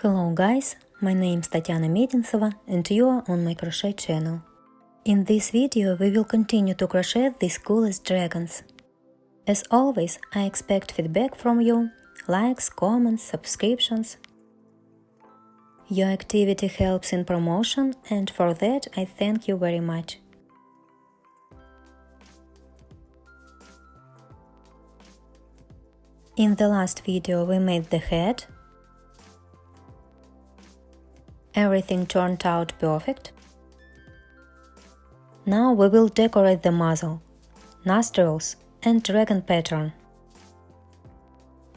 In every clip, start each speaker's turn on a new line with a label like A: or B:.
A: Hello guys, my name is Tatiana Medintsova and you are on my crochet channel. In this video we will continue to crochet these coolest dragons. As always, I expect feedback from you, likes, comments, subscriptions. Your activity helps in promotion and for that I thank you very much. In the last video we made the head. Everything turned out perfect. Now we will decorate the muzzle, nostrils and dragon pattern.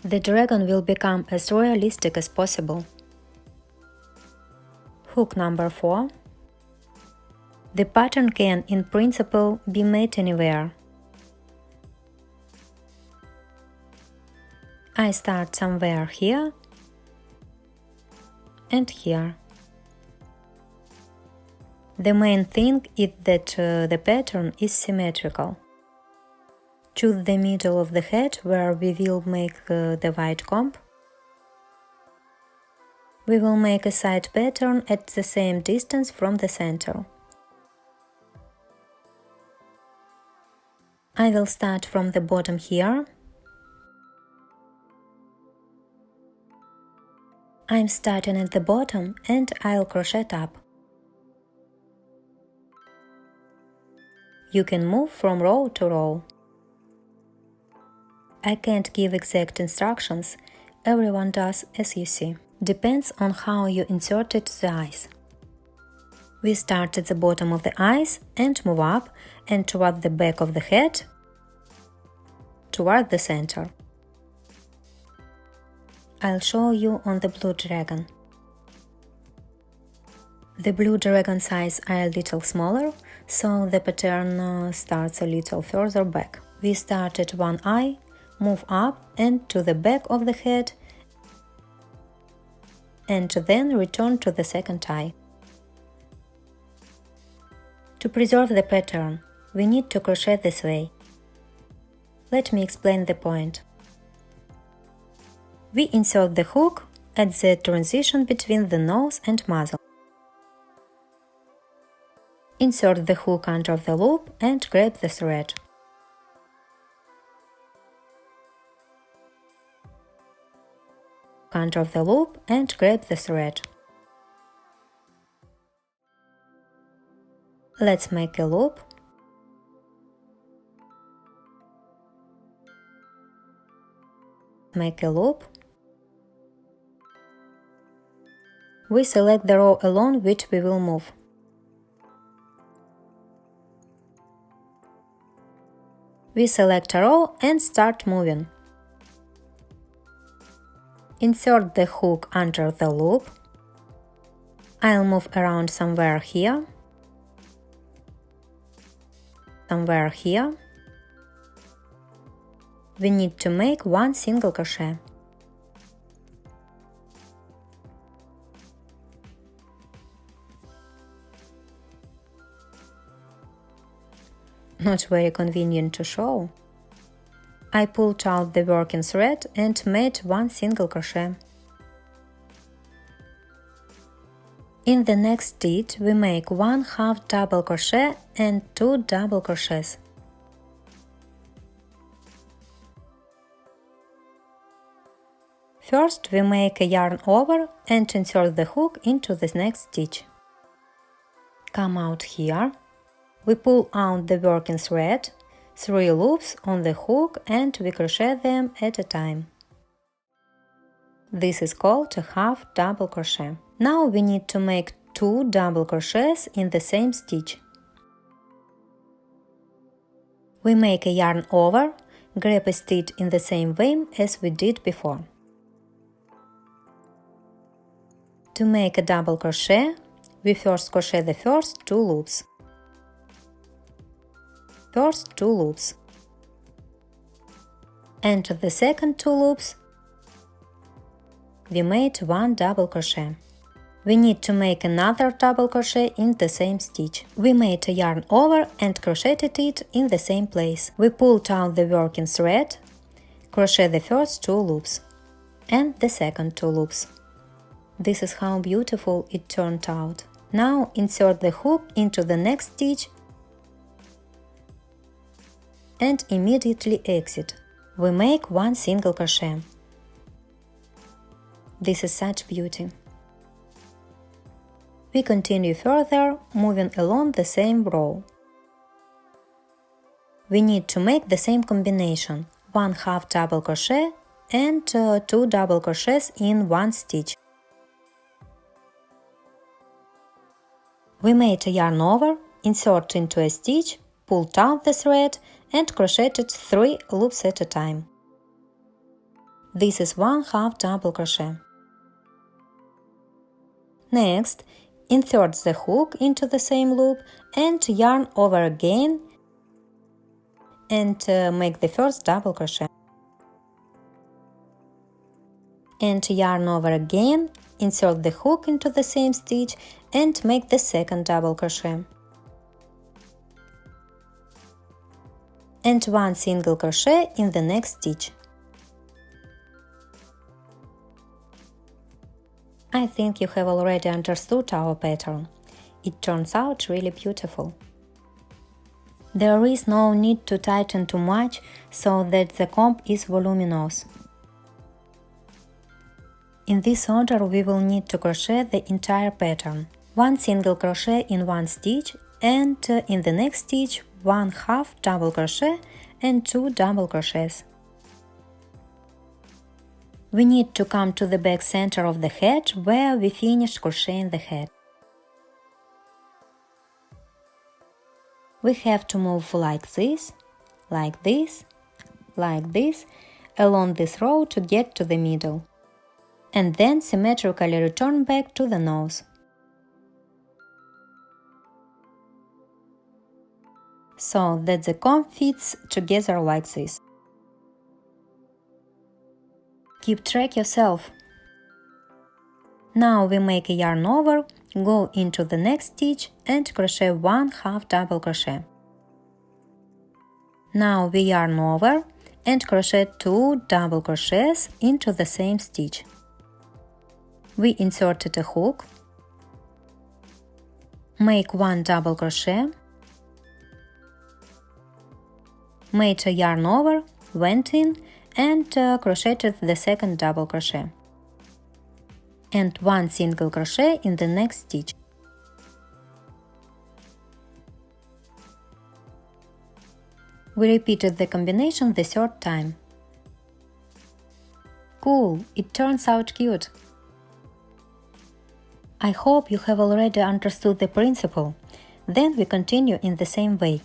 A: The dragon will become as realistic as possible. Hook number 4. The pattern can, in principle, be made anywhere. I start somewhere here and here. The main thing is that the pattern is symmetrical. Choose the middle of the head where we will make the white comb. We will make a side pattern at the same distance from the center. I will start from the bottom here. I'm starting at the bottom and I'll crochet up. You can move from row to row. I can't give exact instructions, everyone does as you see. Depends on how you inserted the eyes. We start at the bottom of the eyes and move up and toward the back of the head, toward the center. I'll show you on the blue dragon. The blue dragon's eyes are a little smaller, so the pattern starts a little further back. We start at one eye, move up and to the back of the head, and then return to the second eye. To preserve the pattern, we need to crochet this way. Let me explain the point. We insert the hook at the transition between the nose and muzzle. Insert the hook under the loop and grab the thread. Under the loop and grab the thread. Let's make a loop. Make a loop. We select the row along which we will move. We select a row and start moving. Insert the hook under the loop. I'll move around somewhere here. Somewhere here. We need to make one single crochet. Not very convenient to show. I pulled out the working thread and made one single crochet. In the next stitch we make one half double crochet and 2 double crochets. First we make a yarn over and insert the hook into the next stitch. Come out here. We pull out the working thread, 3 loops on the hook and we crochet them at a time. This is called a half double crochet. Now we need to make 2 double crochets in the same stitch. We make a yarn over, grab a stitch in the same way as we did before. To make a double crochet, we first crochet the first 2 loops. First 2 loops. And the second 2 loops we made 1 double crochet. We need to make another double crochet in the same stitch. We made a yarn over and crocheted it in the same place. We pulled out the working thread, crochet the first 2 loops and the second 2 loops. This is how beautiful it turned out. Now insert the hook into the next stitch and immediately exit. We make one single crochet. This is such beauty. We continue further, moving along the same row. We need to make the same combination, 1/2 double crochet and 2 double crochets in one stitch. We made a yarn over, insert into a stitch, pulled out the thread and crocheted 3 loops at a time. This is 1/2 double crochet. Next, insert the hook into the same loop and yarn over again and make the first double crochet. And yarn over again, insert the hook into the same stitch and make the second double crochet. And one single crochet in the next stitch. I think you have already understood our pattern. It turns out really beautiful. There is no need to tighten too much so that the comb is voluminous. In this order we will need to crochet the entire pattern. One single crochet in one stitch and in the next stitch 1/2 double crochet and 2 double crochets. We need to come to the back center of the head where we finished crocheting the head. We have to move like this, like this, like this, along this row to get to the middle, and then symmetrically return back to the nose. So that the comb fits together like this. Keep track yourself. Now we make a yarn over, go into the next stitch and crochet 1/2 double crochet. Now we yarn over and crochet 2 double crochets into the same stitch. We inserted a hook, make 1 double crochet, made a yarn over, went in and crocheted the second double crochet and 1 single crochet in the next stitch. We repeated the combination the third time. Cool, it turns out cute. I hope you have already understood the principle. Then we continue in the same way.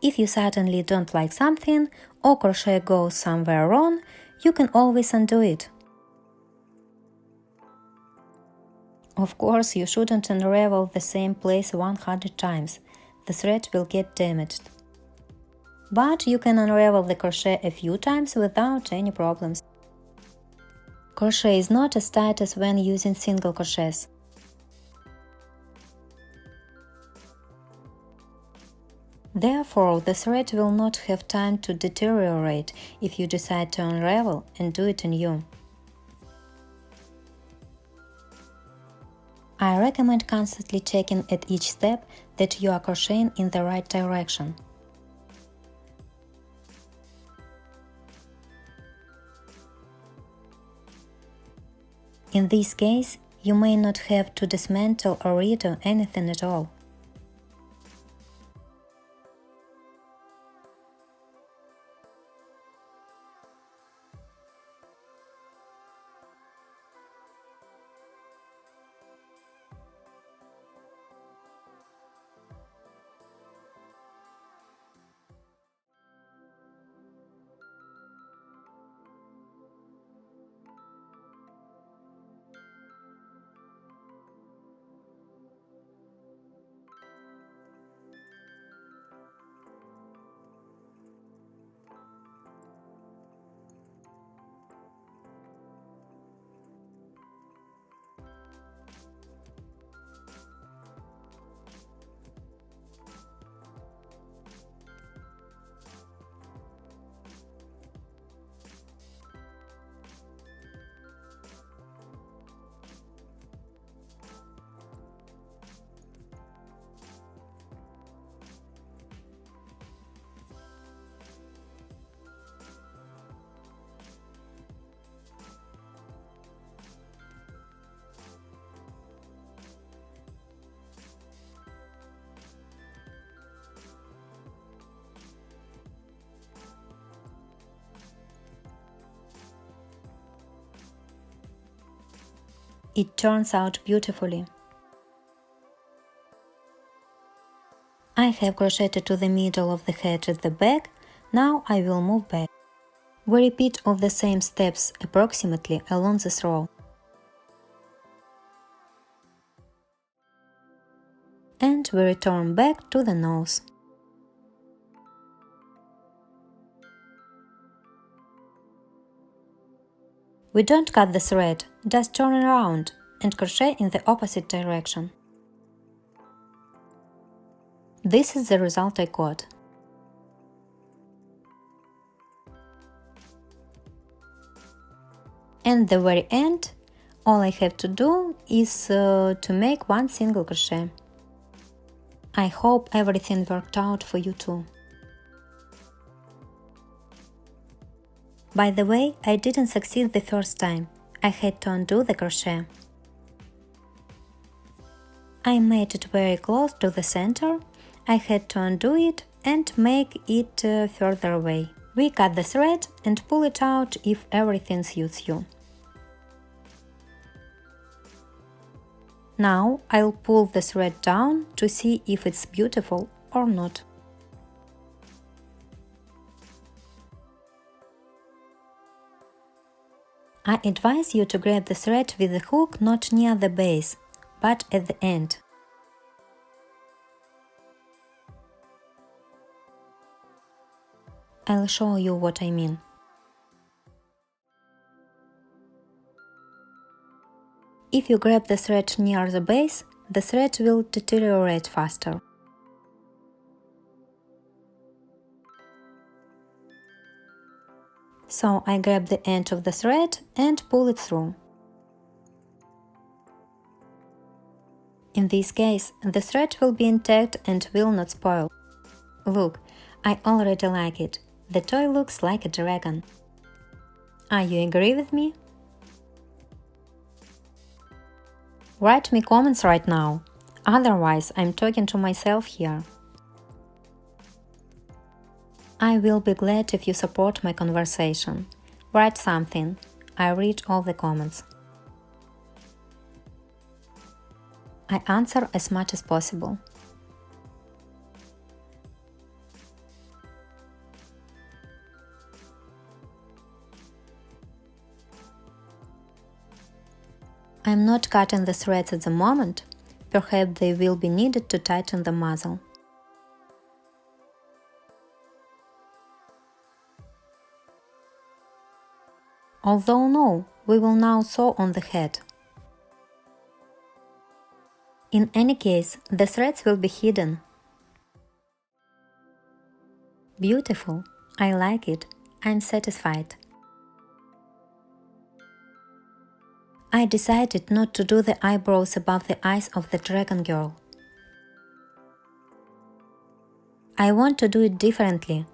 A: If you suddenly don't like something or crochet goes somewhere wrong, you can always undo it. Of course, you shouldn't unravel the same place 100 times, the thread will get damaged. But you can unravel the crochet a few times without any problems. Crochet is not as tight as when using single crochets. Therefore, the thread will not have time to deteriorate if you decide to unravel and do it anew. I recommend constantly checking at each step that you are crocheting in the right direction. In this case, you may not have to dismantle or redo anything at all. It turns out beautifully. I have crocheted to the middle of the head at the back, now I will move back. We repeat all the same steps approximately along this row. And we return back to the nose. We don't cut the thread, just turn around and crochet in the opposite direction. This is the result I got. At the very end, all I have to do is to make one single crochet. I hope everything worked out for you too. By the way, I didn't succeed the first time. I had to undo the crochet. I made it very close to the center. I had to undo it and make it further away. We cut the thread and pull it out if everything suits you. Now I'll pull the thread down to see if it's beautiful or not. I advise you to grab the thread with the hook not near the base, but at the end. I'll show you what I mean. If you grab the thread near the base, the thread will deteriorate faster. So I grab the end of the thread and pull it through. In this case, the thread will be intact and will not spoil. Look, I already like it. The toy looks like a dragon. Are you agree with me? Write me comments right now, otherwise I'm talking to myself here. I will be glad if you support my conversation. Write something, I read all the comments. I answer as much as possible. I'm not cutting the threads at the moment, perhaps they will be needed to tighten the muzzle. Although no, we will now sew on the head. In any case, the threads will be hidden. Beautiful, I like it, I'm satisfied. I decided not to do the eyebrows above the eyes of the dragon girl. I want to do it differently,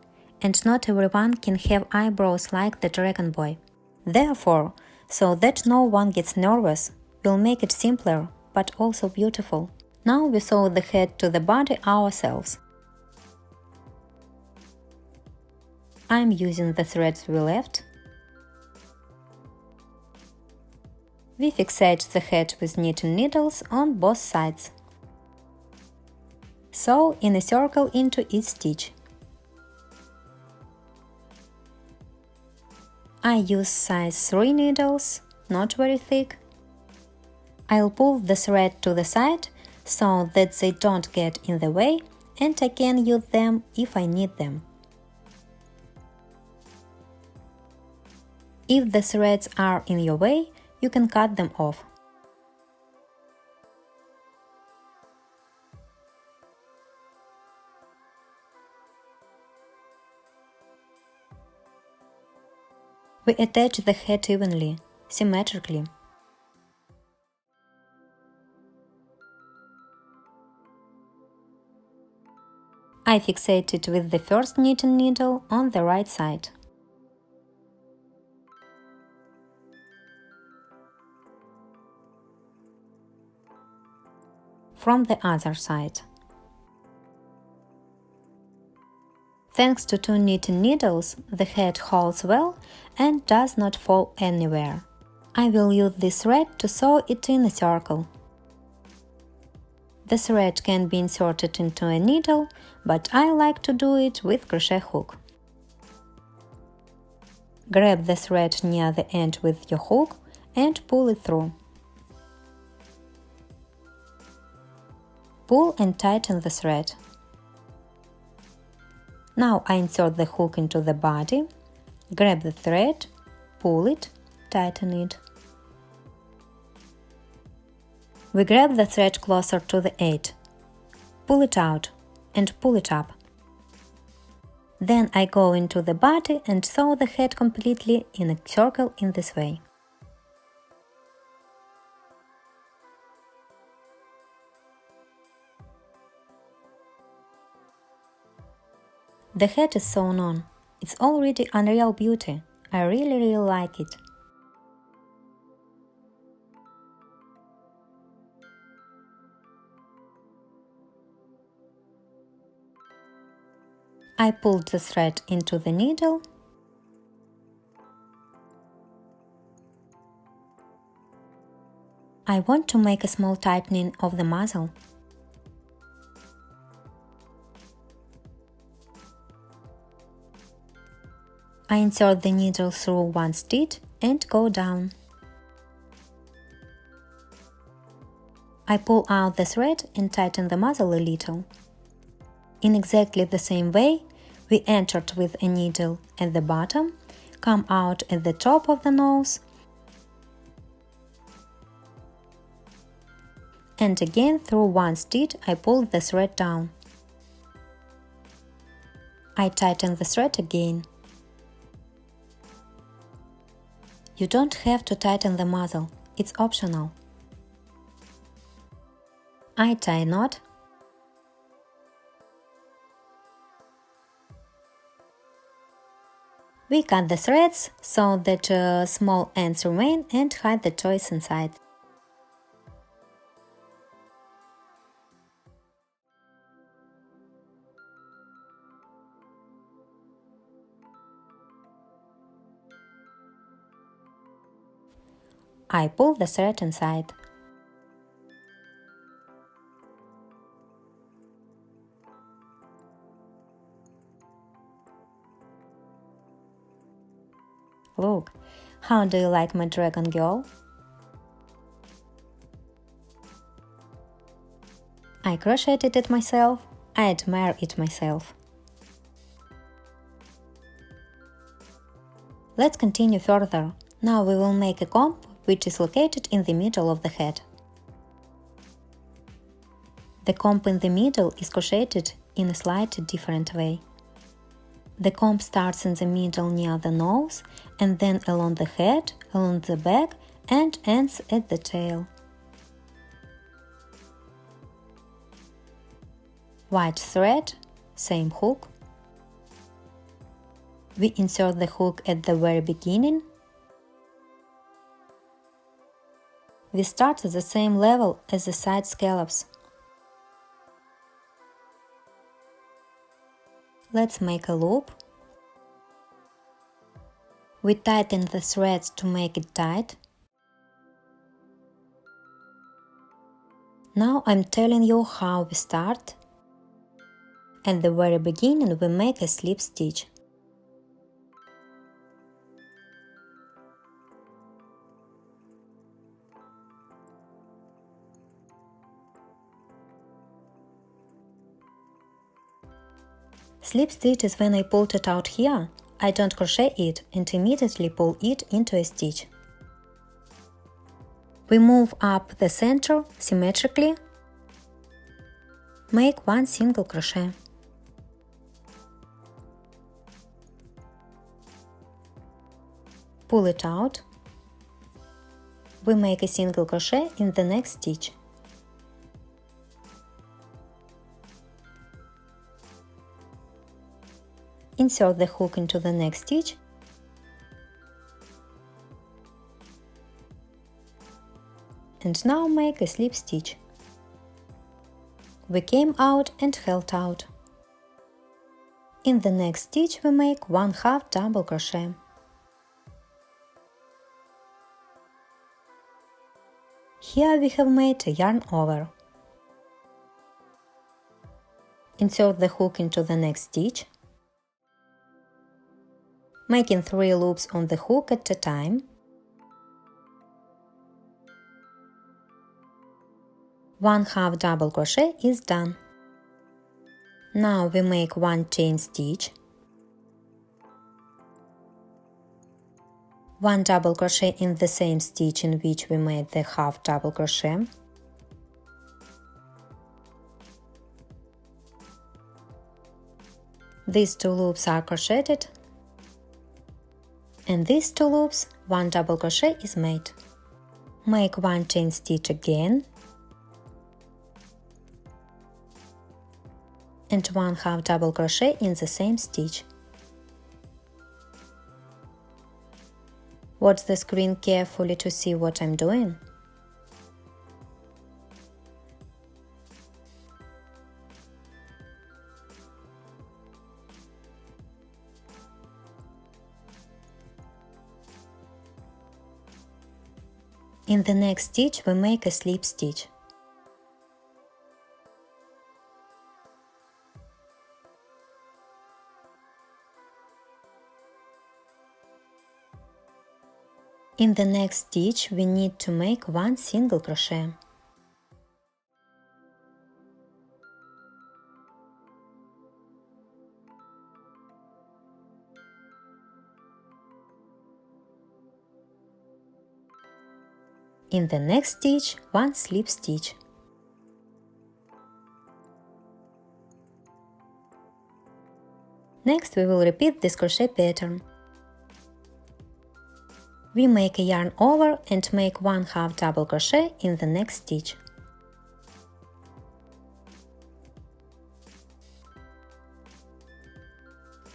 A: and not everyone can have eyebrows like the dragon boy. Therefore, so that no one gets nervous, we'll make it simpler, but also beautiful. Now we sew the head to the body ourselves. I'm using the threads we left. We fixate the head with knitting needles on both sides. Sew in a circle into each stitch. I use size 3 needles, not very thick. I'll pull the thread to the side so that they don't get in the way and I can use them if I need them. If the threads are in your way, you can cut them off. We attach the head evenly, symmetrically. I fixate it with the first knitting needle on the right side. From the other side. Thanks to 2 knitting needles, the head holds well and does not fall anywhere. I will use this thread to sew it in a circle. The thread can be inserted into a needle, but I like to do it with crochet hook. Grab the thread near the end with your hook and pull it through. Pull and tighten the thread. Now I insert the hook into the body, grab the thread, pull it, tighten it. We grab the thread closer to the edge, pull it out and pull it up. Then I go into the body and sew the head completely in a circle in this way. The head is sewn on. It's already unreal beauty. I really like it. I pulled the thread into the needle. I want to make a small tightening of the muzzle. I insert the needle through one stitch and go down. I pull out the thread and tighten the muzzle a little. In exactly the same way, we entered with a needle at the bottom, come out at the top of the nose, and again through one stitch I pulled the thread down. I tighten the thread again. You don't have to tighten the muzzle, it's optional. I tie a knot. We cut the threads so that small ends remain and hide the toys inside. I pull the thread inside. Look, how do you like my dragon girl? I crocheted it myself, I admire it myself. Let's continue further. Now we will make a comb which is located in the middle of the head. The comb in the middle is crocheted in a slightly different way. The comb starts in the middle near the nose and then along the head, along the back and ends at the tail. White thread, same hook. We insert the hook at the very beginning. We start at the same level as the side scallops. Let's make a loop. We tighten the threads to make it tight. Now I'm telling you how we start. At the very beginning we make a slip stitch. Slip stitch is when I pulled it out here. I don't crochet it and immediately pull it into a stitch. We move up the center symmetrically. Make one single crochet. Pull it out. We make a single crochet in the next stitch. Insert the hook into the next stitch and now make a slip stitch. We came out and held out. In the next stitch we make 1/2 double crochet. here we have made a yarn over. Insert the hook into the next stitch, making 3 loops on the hook at a time. 1/2 double crochet is done. Now we make 1 chain stitch, 1 double crochet in the same stitch in which we made the 1/2 double crochet. These 2 loops are crocheted, and these 2 loops, 1 double crochet is made. Make 1 chain stitch again, and 1/2 double crochet in the same stitch. Watch the screen carefully to see what I'm doing. In the next stitch we make a slip stitch. In the next stitch we need to make 1 single crochet. In the next stitch, 1 slip stitch. Next we will repeat this crochet pattern. We make a yarn over and make 1/2 double crochet in the next stitch.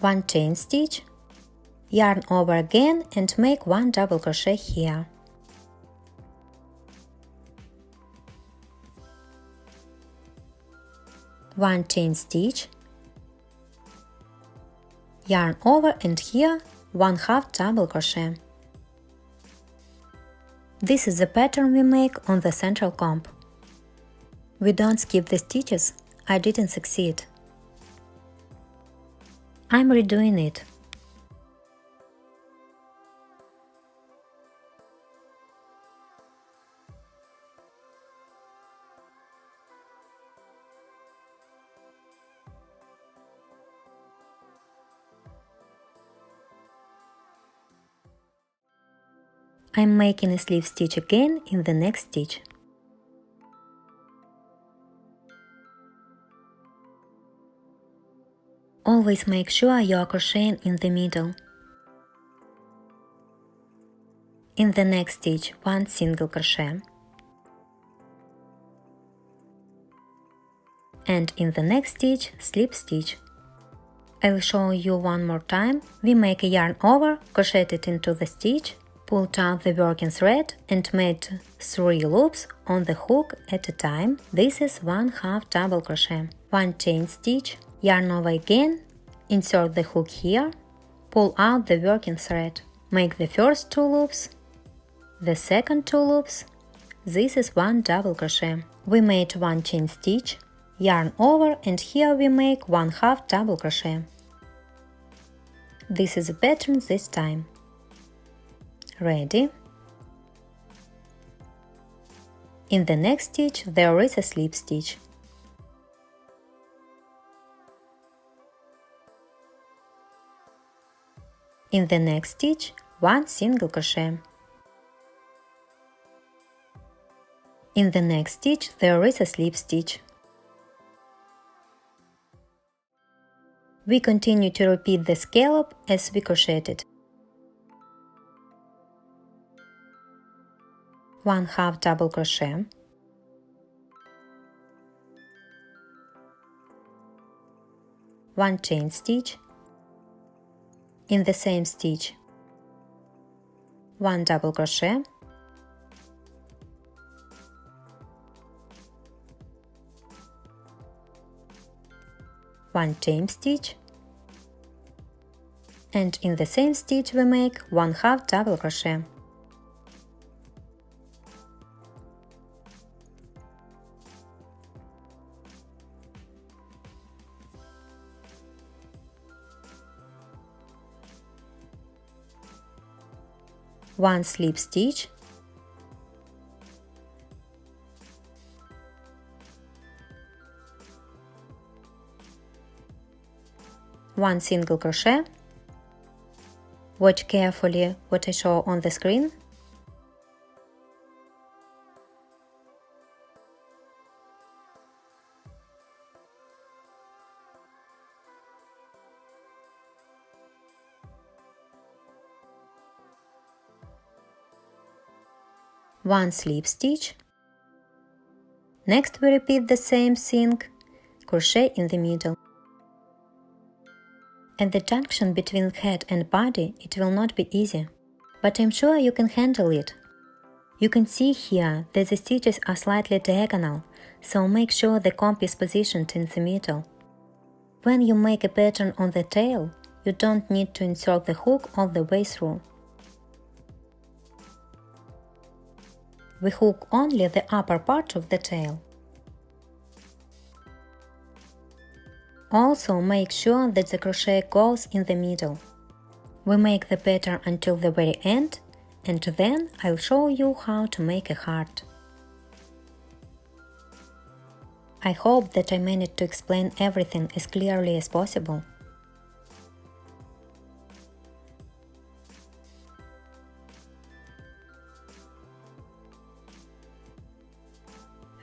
A: One chain stitch, yarn over again and make 1 double crochet here. One chain stitch, yarn over and here 1/2 double crochet. This is the pattern we make on the central comb. We don't skip the stitches, I didn't succeed. I'm redoing it. I'm making a slip stitch again in the next stitch. Always make sure you are crocheting in the middle. In the next stitch, 1 single crochet. And in the next stitch, slip stitch. I'll show you one more time. We make a yarn over, crochet it into the stitch, pulled out the working thread and made 3 loops on the hook at a time. This is 1/2 double crochet. 1 chain stitch, yarn over again, insert the hook here, pull out the working thread. Make the first 2 loops, the second 2 loops. This is 1 double crochet. We made 1 chain stitch, yarn over and here we make 1/2 double crochet. This is the pattern this time. Ready? In the next stitch there is a slip stitch. In the next stitch, 1 single crochet. In the next stitch there is a slip stitch. We continue to repeat the scallop as we crocheted. 1/2 double crochet, one chain stitch, in the same stitch 1 double crochet, one chain stitch, and in the same stitch we make 1/2 double crochet. 1 slip stitch, one single crochet. Watch carefully what I show on the screen. One slip stitch. Next we repeat the same thing, crochet in the middle. At the junction between head and body it will not be easy, but I'm sure you can handle it. You can see here that the stitches are slightly diagonal, so make sure the comb is positioned in the middle. When you make a pattern on the tail, you don't need to insert the hook all the way through. We hook only the upper part of the tail. Also make sure that the crochet goes in the middle. We make the pattern until the very end, and then I'll show you how to make a heart. I hope that I managed to explain everything as clearly as possible.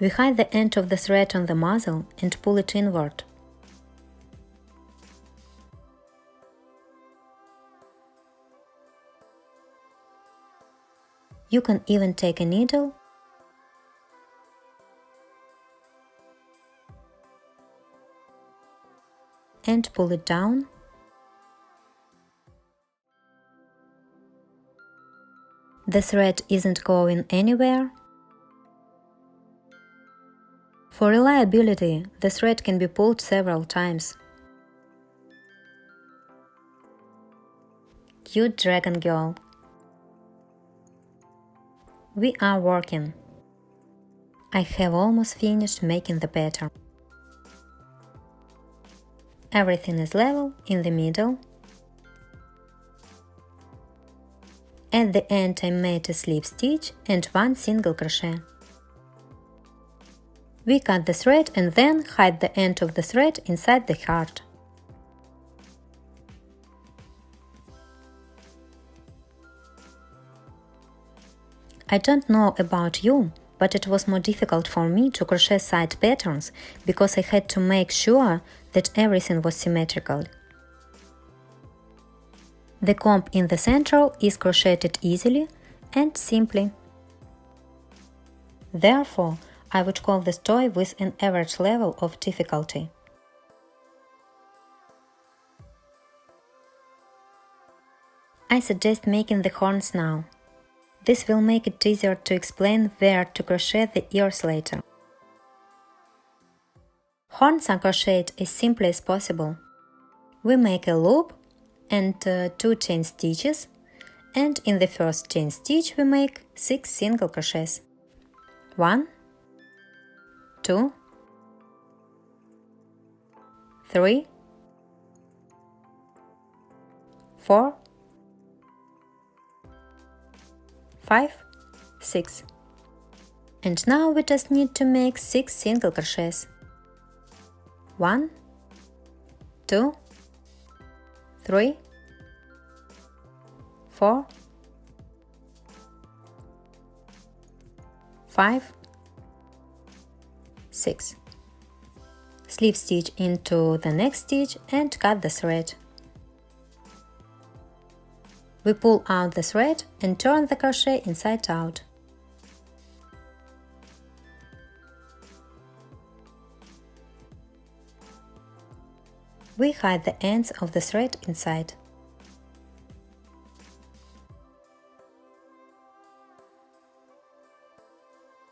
A: We hide the end of the thread on the muzzle and pull it inward. You can even take a needle and pull it down. The thread isn't going anywhere. For reliability, the thread can be pulled several times. Cute dragon girl. We are working. I have almost finished making the pattern. Everything is level in the middle. At the end I made a slip stitch and one single crochet. We cut the thread and then hide the end of the thread inside the heart. I don't know about you, but it was more difficult for me to crochet side patterns because I had to make sure that everything was symmetrical. The comb in the center is crocheted easily and simply. Therefore, I would call this toy with an average level of difficulty. I suggest making the horns now. This will make it easier to explain where to crochet the ears later. Horns are crocheted as simply as possible. We make a loop and 2 chain stitches, and in the first chain stitch we make 6 single crochets. 1, 2, 3, 4, 5, 6. And now we just need to make 6 single crochets. 1, 2, 3, 4, 5, 6. Slip stitch into the next stitch and cut the thread. We pull out the thread and turn the crochet inside out. We hide the ends of the thread inside.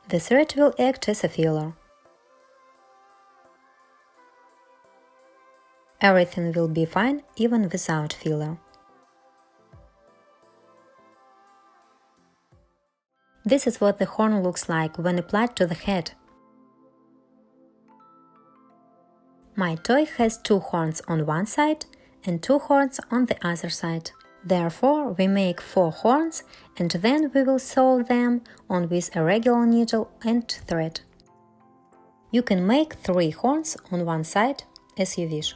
A: The thread will act as a filler. Everything will be fine even without filler. This is what the horn looks like when applied to the head. My toy has 2 horns on one side and 2 horns on the other side. Therefore, we make 4 horns and then we will sew them on with a regular needle and thread. You can make 3 horns on one side as you wish.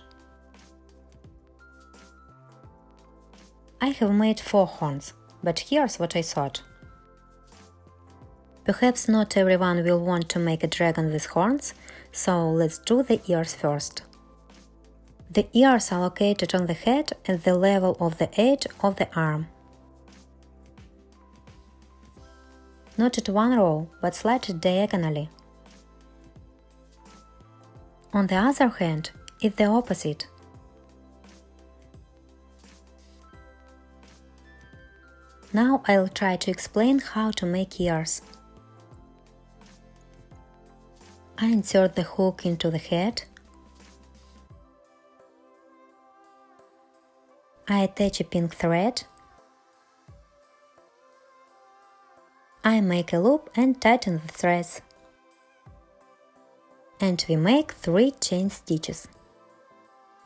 A: I have made 4 horns, but here's what I thought. Perhaps not everyone will want to make a dragon with horns, so let's do the ears first. The ears are located on the head at the level of the edge of the arm. Not at one row, but slightly diagonally. On the other hand, it's the opposite. Now I'll try to explain how to make ears. I insert the hook into the head. I attach a pink thread. I make a loop and tighten the threads. And we make 3 chain stitches.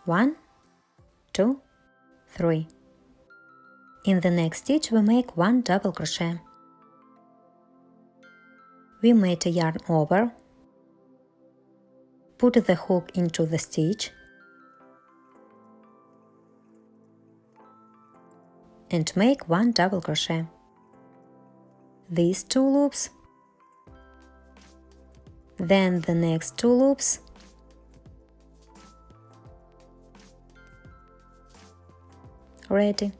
A: 1, 2, 3. In the next stitch we make 1 double crochet. We made a yarn over. Put the hook into the stitch. And make 1 double crochet. These 2 loops, then the next 2 loops, ready.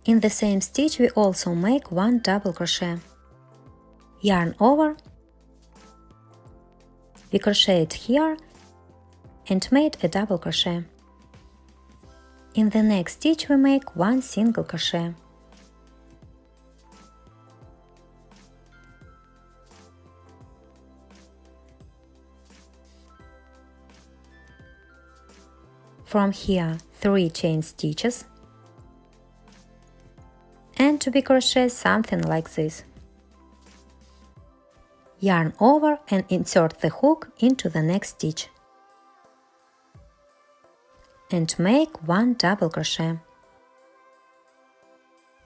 A: In the same stitch we also make 1 double crochet. Yarn over, we crocheted here and made a double crochet. In the next stitch we make 1 single crochet. From here 3 chain stitches, and we crochet something like this. Yarn over and insert the hook into the next stitch. And make 1 double crochet.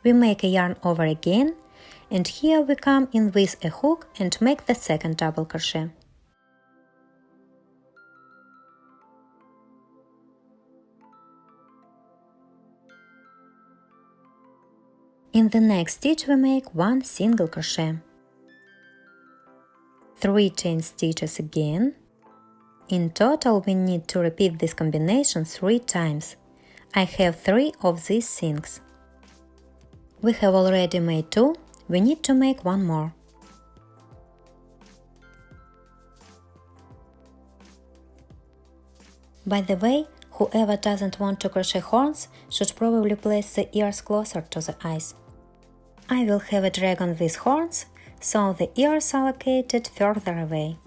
A: We make a yarn over again, and here we come in with a hook and make the second double crochet. In the next stitch we make 1 single crochet. 3 chain stitches again. In total we need to repeat this combination 3 times. I have 3 of these things. We have already made 2, we need to make 1 more. By the way, whoever doesn't want to crochet horns should probably place the ears closer to the eyes. I will have a dragon with horns, so the ears are located further away.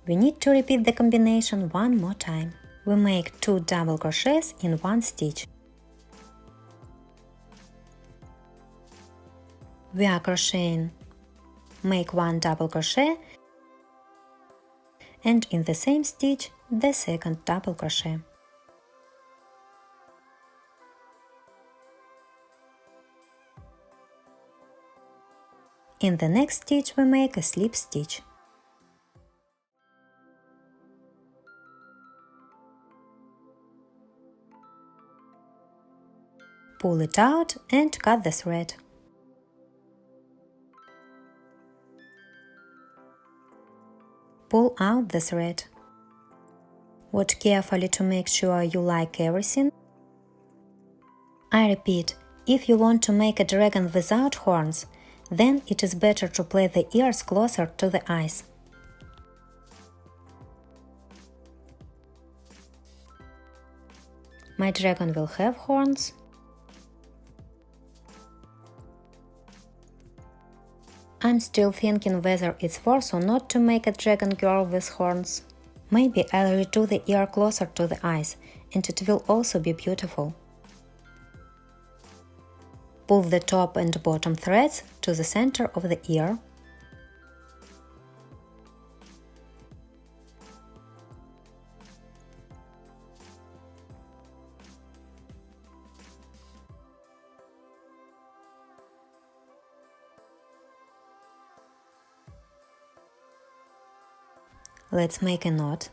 A: We need to repeat the combination 1 more time. We make 2 double crochets in 1 stitch. We are crocheting. Make 1 double crochet and in the same stitch the second double crochet. In the next stitch we make a slip stitch. Pull it out and cut the thread. Pull out the thread. Watch carefully to make sure you like everything. I repeat, if you want to make a dragon without horns, then it is better to place the ears closer to the eyes. My dragon will have horns. I'm still thinking whether it's worth or not to make a dragon girl with horns. Maybe I'll redo the ear closer to the eyes, and it will also be beautiful. Pull the top and bottom threads to the center of the ear. Let's make a knot.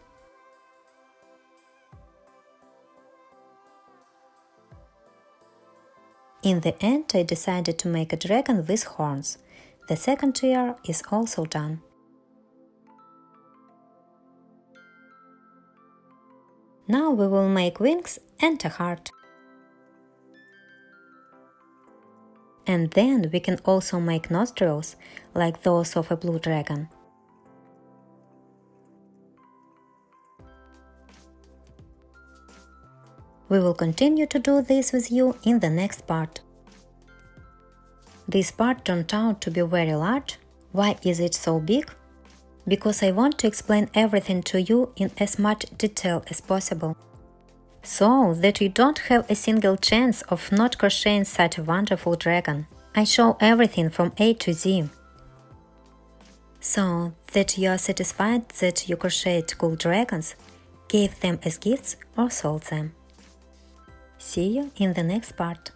A: In the end, I decided to make a dragon with horns. The second tier is also done. Now we will make wings and a heart. And then we can also make nostrils, like those of a blue dragon. We will continue to do this with you in the next part. This part turned out to be very large. Why is it so big? Because I want to explain everything to you in as much detail as possible, so that you don't have a single chance of not crocheting such a wonderful dragon. I show everything from A to Z, so that you are satisfied that you crocheted cool dragons, gave them as gifts or sold them. See you in the next part.